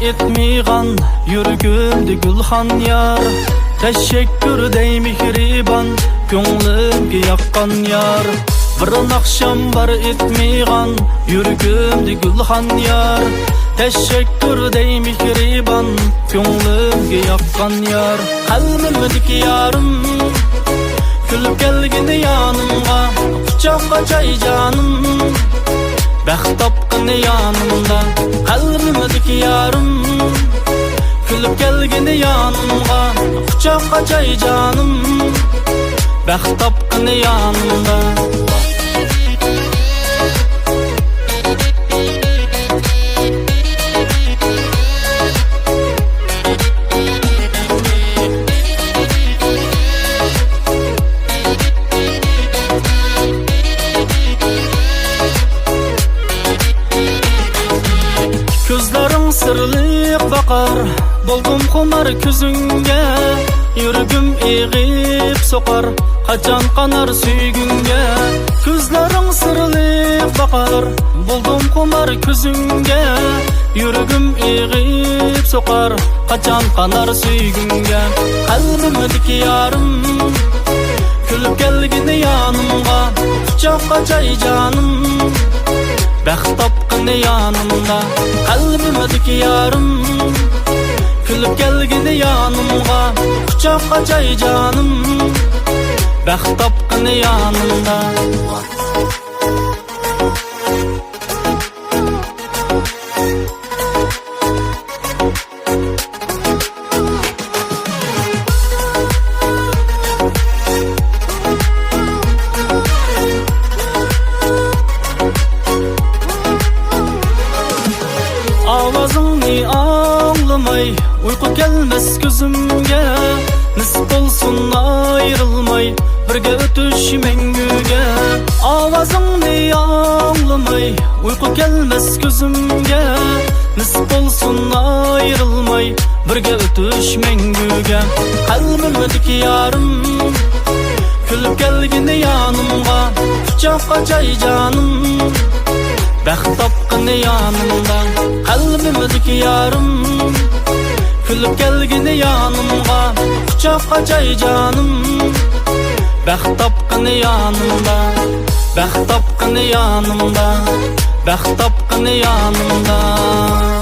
etmiğan yürgümdü gülhan yar. Teşekkür dey mihriban könglimge yakkan yar. Bir akşam bar etmiğan yürgümdü gülhan yar. Teşekkür dey mihriban könglimge yakkan yar. Kalbimdeki yarım külüp gelgini yanımga, kucakka cay canım bəxt tapqını yanımda. Kalbimdeki yarım külüp gelgini yanımga, kucakka cay canım bəxt tapqını yanımda. Gözlerin sırlık bakar, buldum kumar küzünge. Yürgüm eğip sokar, kaçan kanar süygünge. Gözlerin sırlık bakar, buldum kumar küzünge. Yürgüm eğip sokar, kaçan kanar süygünge. Kalbimdeki yarım külüp gelgini yanımga, kucakka cay canım bəxt tapqını yanımda. Kalbimdeki yarım külüp gelgini yanımga, kucakka cay canım bəxt tapqını yanımda. Avazını ağlamay, uyku gelmez gözümge. Nisip olsun ayrılmay, birge ötüş mengüge. Avazını ağlamay, uyku gelmez gözümge. Nisip olsun ayrılmay, birge ötüş mengüge. Kalbimdeki yarım külüp gelgini yanımga, kucakka cay canım bəxt tapqını yanımda. Kalbimdeki yarım külüp gelgini yanımga, kucakka cay canım bəxt tapqını yanımda. Bəxt tapqını yanımda, bəxt tapqını yanımda.